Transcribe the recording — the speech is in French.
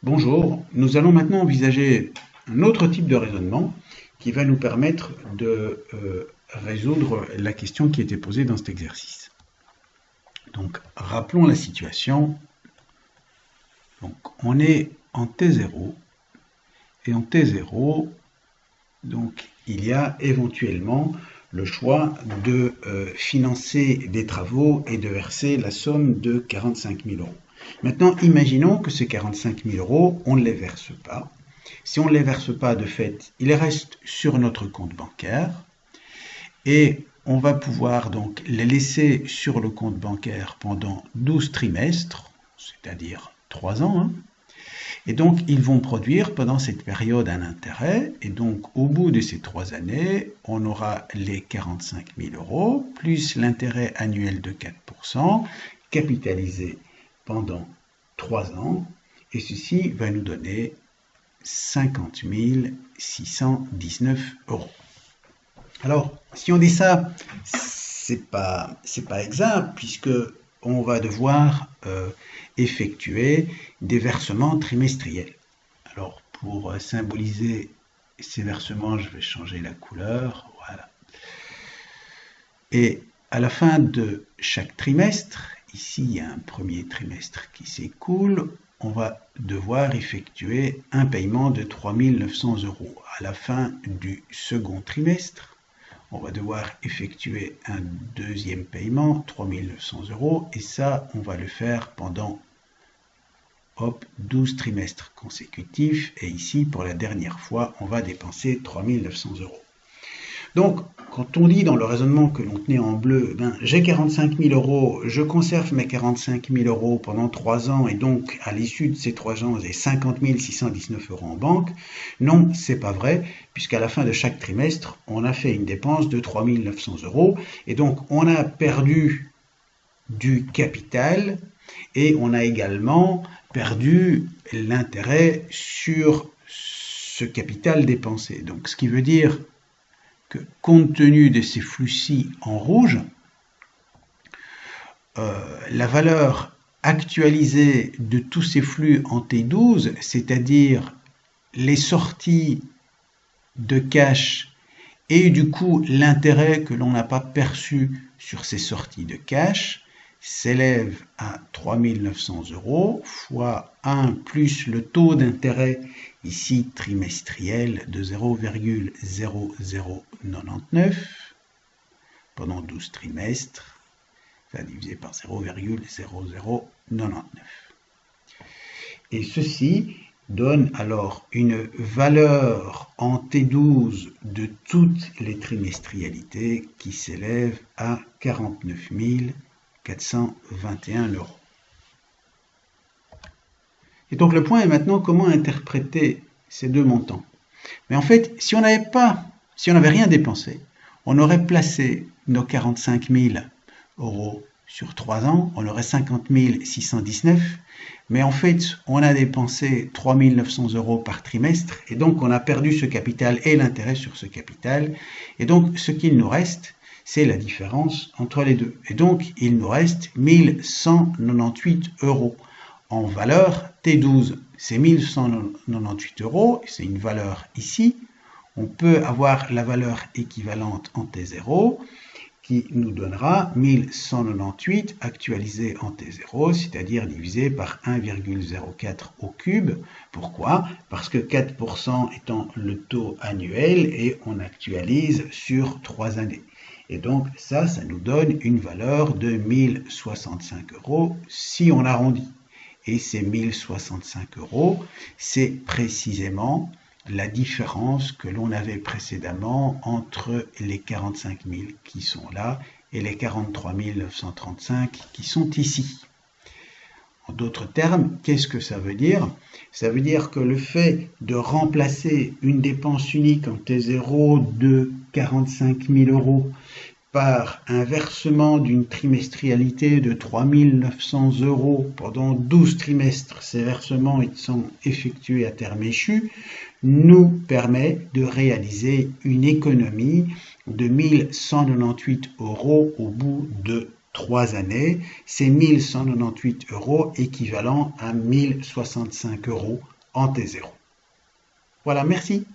Bonjour, nous allons maintenant envisager un autre type de raisonnement qui va nous permettre de résoudre la question qui était posée dans cet exercice. Donc, rappelons la situation. Donc, on est en T0 et en T0, donc, il y a éventuellement le choix de financer des travaux et de verser la somme de 45 000 euros. Maintenant, imaginons que ces 45 000 euros, on ne les verse pas. Si on ne les verse pas, de fait, ils restent sur notre compte bancaire et on va pouvoir donc les laisser sur le compte bancaire pendant 12 trimestres, c'est-à-dire 3 ans, hein. Et donc, ils vont produire pendant cette période un intérêt. Et donc, au bout de ces 3 années, on aura les 45 000 euros, plus l'intérêt annuel de 4%, capitalisé pendant 3 ans. Et ceci va nous donner 50 619 euros. Alors, si on dit ça, c'est pas exact, puisque on va devoir effectuer des versements trimestriels. Alors, pour symboliser ces versements, je vais changer la couleur. Voilà. Et à la fin de chaque trimestre, ici il y a un premier trimestre qui s'écoule, on va devoir effectuer un paiement de 3 900 euros. À la fin du second trimestre, on va devoir effectuer un deuxième paiement, 3 900 euros, et ça, on va le faire pendant 12 trimestres consécutifs, et ici, pour la dernière fois, on va dépenser 3 900 euros. Donc, quand on dit dans le raisonnement que l'on tenait en bleu, j'ai 45 000 euros, je conserve mes 45 000 euros pendant 3 ans, et donc à l'issue de ces 3 ans, j'ai 50 619 euros en banque. Non, c'est pas vrai, puisqu'à la fin de chaque trimestre, on a fait une dépense de 3 900 euros, et donc on a perdu du capital, et on a également perdu l'intérêt sur ce capital dépensé. Donc, ce qui veut dire que compte tenu de ces flux-ci en rouge, la valeur actualisée de tous ces flux en T12, c'est-à-dire les sorties de cash et du coup l'intérêt que l'on n'a pas perçu sur ces sorties de cash, s'élève à 3 900 euros fois 1 plus le taux d'intérêt ici trimestriel de 0,0099 pendant 12 trimestres, ça divisé par 0,0099. Et ceci donne alors une valeur en T12 de toutes les trimestrialités qui s'élève à 49 421 euros. Et donc le point est maintenant comment interpréter ces deux montants. Mais en fait, si on n'avait rien dépensé, on aurait placé nos 45 000 euros sur 3 ans, on aurait 50 619, mais en fait, on a dépensé 3 900 euros par trimestre, et donc on a perdu ce capital et l'intérêt sur ce capital, et donc ce qu'il nous reste, c'est la différence entre les deux. Et donc, il nous reste 1198 euros. En valeur T12, c'est 1198 euros, c'est une valeur ici. On peut avoir la valeur équivalente en T0 qui nous donnera 1198 actualisé en T0, c'est-à-dire divisé par 1,04 au cube. Pourquoi? Parce que 4% étant le taux annuel et on actualise sur 3 années. Et donc ça nous donne une valeur de 1065 euros si on arrondit. Et ces 1065 euros, c'est précisément la différence que l'on avait précédemment entre les 45 000 qui sont là et les 43 935 qui sont ici. En d'autres termes, qu'est-ce que ça veut dire? Ça veut dire que le fait de remplacer une dépense unique en T0 de 45 000 euros par un versement d'une trimestrialité de 3 900 euros pendant 12 trimestres, ces versements étant effectués à terme échu, nous permet de réaliser une économie de 1198 euros au bout de 3 années, c'est 1198 € équivalent à 1065 € en T0. Voilà, merci.